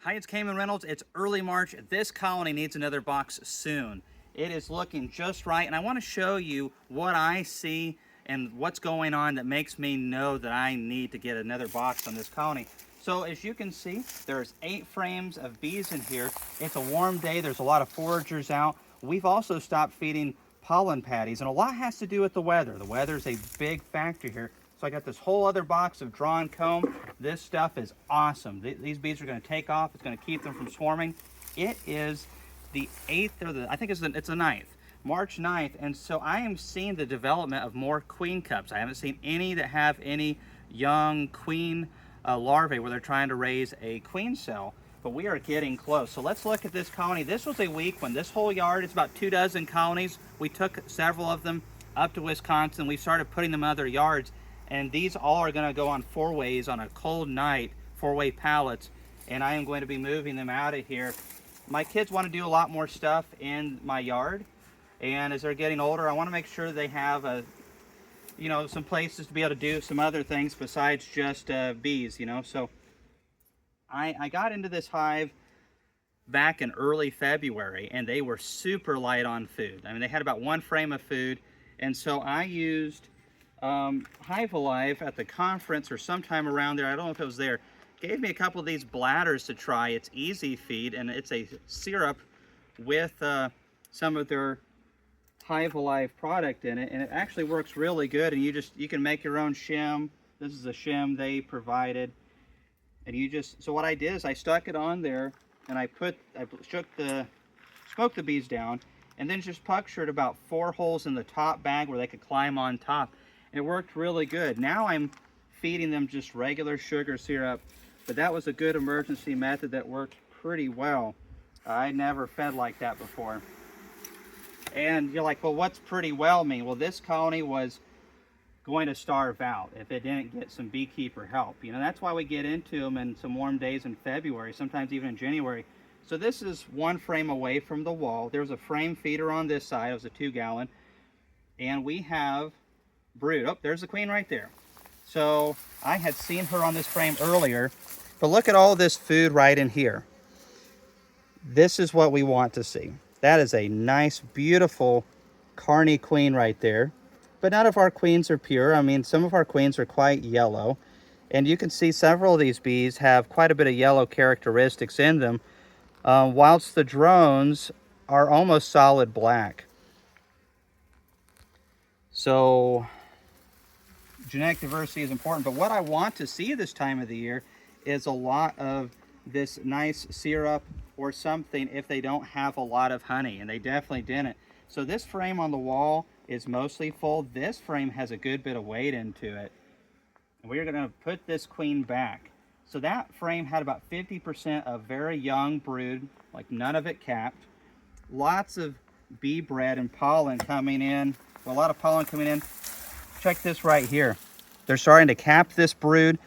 Hi, it's Kamon Reynolds. It's early March. This colony needs another box soon. It is looking just right, and I want to show you what I see and what's going on that makes me know that I need to get another box on this colony. So as you can see, there's 8 frames of bees in here. It's a warm day. There's a lot of foragers out. We've also stopped feeding pollen patties, and a lot has to do with the weather. The weather is a big factor here. So I got this whole other box of drawn comb. This stuff is awesome. These bees are going to take off. It's going to keep them from swarming. It is the 8th, or I think it's the 9th, March 9th. And so I am seeing the development of more queen cups. I haven't seen any that have any young queen larvae where they're trying to raise a queen cell, but we are getting close. So let's look at this colony. This was a week when this whole yard, it's about 24 colonies. We took several of them up to Wisconsin. We started putting them in other yards. And these all are going to go on 4-ways on a cold night, 4-way pallets, and I am going to be moving them out of here. My kids want to do a lot more stuff in my yard, and as they're getting older, I want to make sure they have some places to be able to do some other things besides just bees, So I got into this hive back in early February, and they were super light on food. I mean, they had about 1 frame of food, and so I used Hive Alive at the conference or sometime around there, I don't know if it was there, gave me a couple of these bladders to try. It's easy feed, and it's a syrup with some of their Hive Alive product in it, and it actually works really good. And you can make your own shim. This is a shim they provided, and so what I did is I stuck it on there, and I smoked the bees down, and then just punctured about 4 holes in the top bag where they could climb on top. It worked really good. Now I'm feeding them just regular sugar syrup, but that was a good emergency method that worked pretty well. I never fed like that before. And you're like, well, what's pretty well mean? Well, this colony was going to starve out if it didn't get some beekeeper help. That's why we get into them in some warm days in February, sometimes even in January. So this is 1 frame away from the wall. There's a frame feeder on this side. It was a 2-gallon. And we have brood. Oh, there's the queen right there. So I had seen her on this frame earlier, but look at all this food right in here. This is what we want to see. That is a nice, beautiful carny queen right there. But none of our queens are pure. I mean, some of our queens are quite yellow. And you can see several of these bees have quite a bit of yellow characteristics in them, whilst the drones are almost solid black. So genetic diversity is important, but what I want to see this time of the year is a lot of this nice syrup or something if they don't have a lot of honey, and they definitely didn't. So this frame on the wall is mostly full. This frame has a good bit of weight into it. And we're going to put this queen back. So that frame had about 50% of very young brood, like none of it capped. Lots of bee bread and pollen coming in. Well, a lot of pollen coming in. Check this right here. They're starting to cap this brood.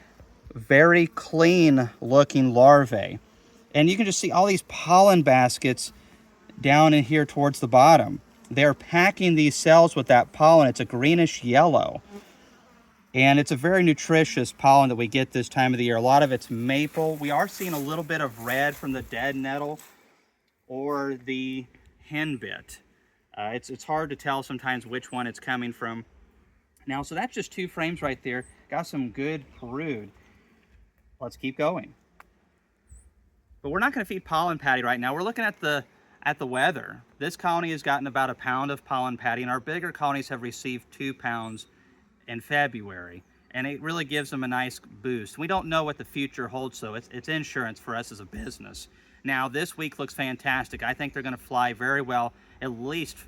Very clean looking larvae. And you can just see all these pollen baskets down in here towards the bottom. They're packing these cells with that pollen. It's a greenish yellow. And it's a very nutritious pollen that we get this time of the year. A lot of it's maple. We are seeing a little bit of red from the dead nettle or the henbit. It's hard to tell sometimes which one it's coming from. Now, so that's just 2 frames right there. Got some good brood. Let's keep going. But we're not going to feed pollen patty right now. We're looking at the weather. This colony has gotten about 1 pound of pollen patty, and our bigger colonies have received 2 pounds in February. And it really gives them a nice boost. We don't know what the future holds, so it's insurance for us as a business. Now, this week looks fantastic. I think they're going to fly very well, at least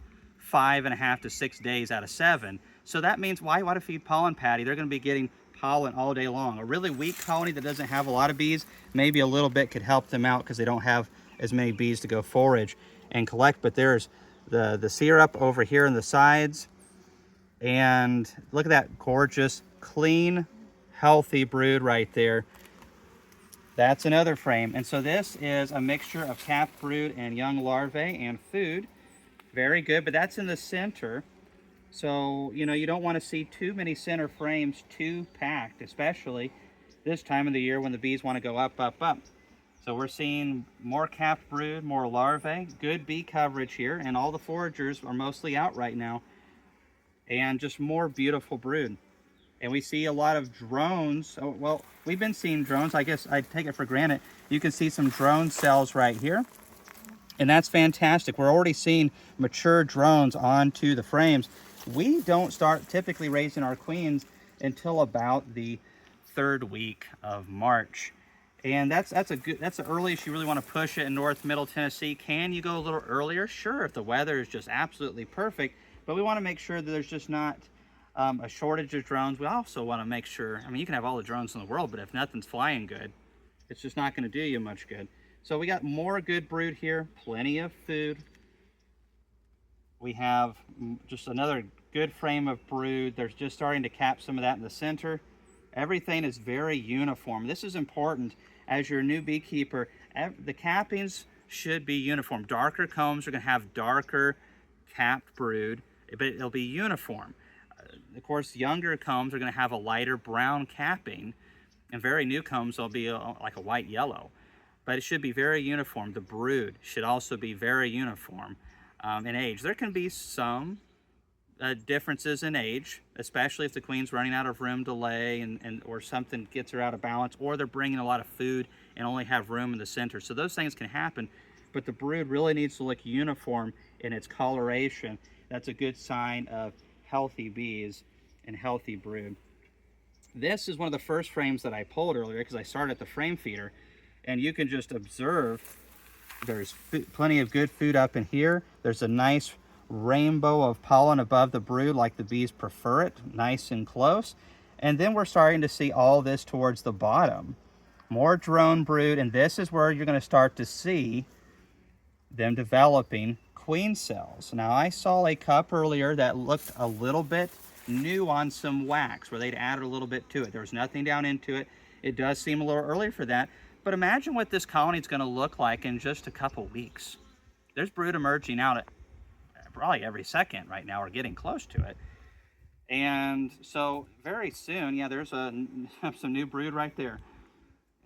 5.5 to 6 days out of 7. So that means why to feed pollen patty? They're going to be getting pollen all day long. A really weak colony that doesn't have a lot of bees, maybe a little bit could help them out because they don't have as many bees to go forage and collect. But there's the syrup over here on the sides. And look at that gorgeous, clean, healthy brood right there. That's another frame. And so this is a mixture of capped brood and young larvae and food. Very good, but that's in the center. So, you don't want to see too many center frames too packed, especially this time of the year when the bees want to go up, up, up. So we're seeing more capped brood, more larvae, good bee coverage here, and all the foragers are mostly out right now, and just more beautiful brood. And we see a lot of drones. Oh, well, we've been seeing drones. I guess I take it for granted. You can see some drone cells right here, and that's fantastic. We're already seeing mature drones onto the frames. We don't start typically raising our queens until about the 3rd week of March. And that's the earliest you really want to push it in North Middle Tennessee. Can you go a little earlier? Sure, if the weather is just absolutely perfect. But we want to make sure that there's just not a shortage of drones. We also want to make sure, I mean, you can have all the drones in the world, but if nothing's flying good, it's just not going to do you much good. So we got more good brood here, plenty of food. We have just another good frame of brood. There's just starting to cap some of that in the center. Everything is very uniform. This is important as your new beekeeper. The cappings should be uniform. Darker combs are going to have darker capped brood, but it'll be uniform. Of course, younger combs are going to have a lighter brown capping, and very new combs will be like a white yellow. But it should be very uniform. The brood should also be very uniform in age. There can be some differences in age, especially if the queen's running out of room to lay or something gets her out of balance, or they're bringing a lot of food and only have room in the center. So those things can happen, but the brood really needs to look uniform in its coloration. That's a good sign of healthy bees and healthy brood. This is one of the first frames that I pulled earlier because I started at the frame feeder, and you can just observe there's plenty of good food up in here. There's a nice rainbow of pollen above the brood like the bees prefer it, nice and close. And then we're starting to see all this towards the bottom. More drone brood, and this is where you're going to start to see them developing queen cells. Now I saw a cup earlier that looked a little bit new on some wax where they'd added a little bit to it. There was nothing down into it. It does seem a little early for that, but imagine what this colony is going to look like in just a couple weeks. There's brood emerging out at probably every second right now, or getting close to it. And so very soon, yeah, there's some new brood right there.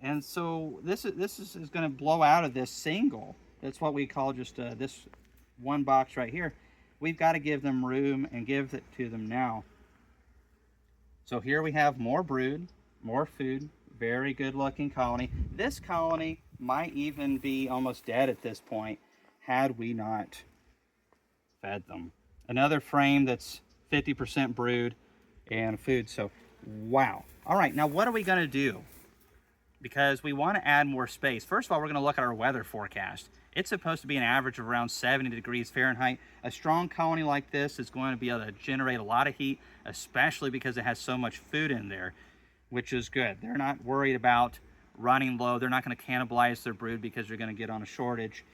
And so this is going to blow out of this single. That's what we call just this one box right here. We've got to give them room and give it to them now. So here we have more brood, more food, very good looking colony. This colony might even be almost dead at this point had we not fed them. Another frame that's 50% brood and food. So wow. All right, now what are we going to do? Because we want to add more space. First of all, we're going to look at our weather forecast. It's supposed to be an average of around 70 degrees Fahrenheit. A strong colony like this is going to be able to generate a lot of heat, especially because it has so much food in there, which is good. They're not worried about running low. They're not going to cannibalize their brood because they're going to get on a shortage,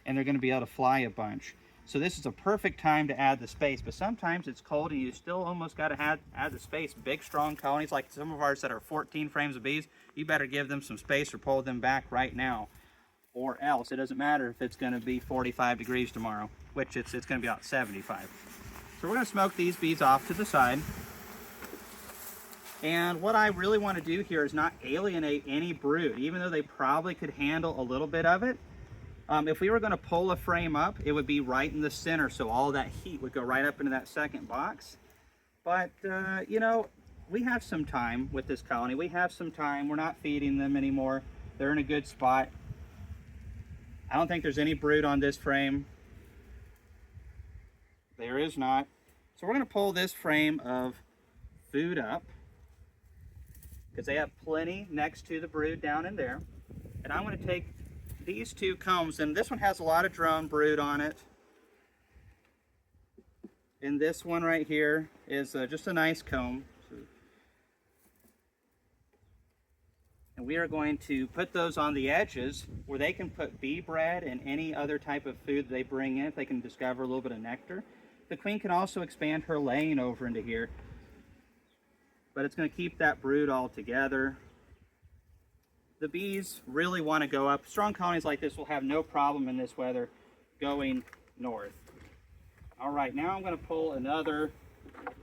and they're going to be able to fly a bunch. So this is a perfect time to add the space, but sometimes it's cold and you still almost got to add the space. Big, strong colonies like some of ours that are 14 frames of bees, you better give them some space or pull them back right now. Or else, it doesn't matter if it's going to be 45 degrees tomorrow, which it's going to be about 75. So we're going to smoke these bees off to the side. And what I really want to do here is not alienate any brood, even though they probably could handle a little bit of it. If we were going to pull a frame up, it would be right in the center, so all that heat would go right up into that second box. But, you know, we have some time with this colony. We have some time. We're not feeding them anymore. They're in a good spot. I don't think there's any brood on this frame. There is not. So we're going to pull this frame of food up because they have plenty next to the brood down in there. And I'm going to take these two combs, and this one has a lot of drone brood on it. And this one right here is just a nice comb. And we are going to put those on the edges where they can put bee bread and any other type of food they bring in if they can discover a little bit of nectar. The queen can also expand her laying over into here, but it's going to keep that brood all together. The bees really want to go up. Strong colonies like this will have no problem in this weather going north. All right, now I'm going to pull another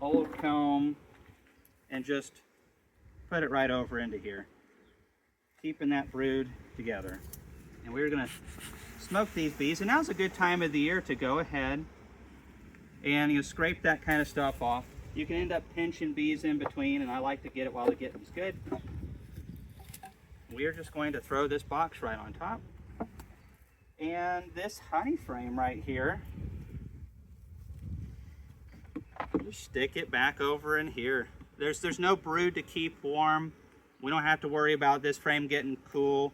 old comb and just put it right over into here, keeping that brood together. And we're gonna smoke these bees. And now's a good time of the year to go ahead and scrape that kind of stuff off. You can end up pinching bees in between, and I like to get it while the getting's good. We're just going to throw this box right on top. And this honey frame right here, just stick it back over in here. There's no brood to keep warm. We don't have to worry about this frame getting cool,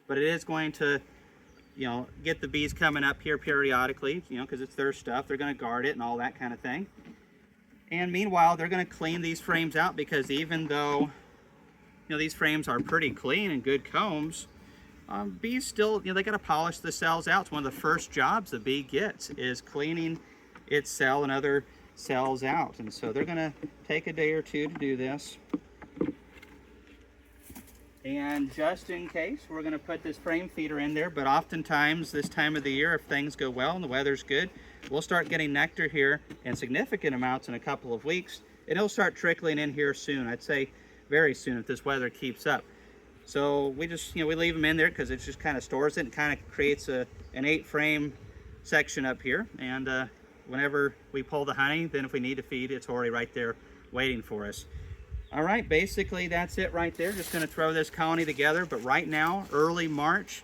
but it is going to, get the bees coming up here periodically, because it's their stuff. They're going to guard it and all that kind of thing. And meanwhile, they're going to clean these frames out, because even though, these frames are pretty clean and good combs, bees still, they got to polish the cells out. It's one of the first jobs the bee gets, is cleaning its cell and other cells out. And so they're going to take a day or two to do this. And just in case, we're going to put this frame feeder in there. But oftentimes this time of the year, if things go well and the weather's good, we'll start getting nectar here in significant amounts in a couple of weeks. And it'll start trickling in here soon. I'd say very soon, if this weather keeps up. So we just, we leave them in there because it just kind of stores it and kind of creates an 8-frame section up here. And whenever we pull the honey, then if we need to feed, it's already right there waiting for us. All right, basically that's it right there. Just going to throw this colony together. But right now, early March,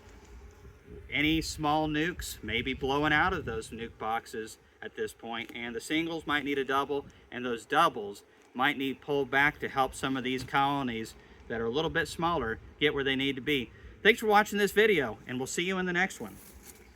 any small nukes may be blowing out of those nuke boxes at this point, and the singles might need a double, and those doubles might need pulled back to help some of these colonies that are a little bit smaller get where they need to be. Thanks for watching this video, and we'll see you in the next one.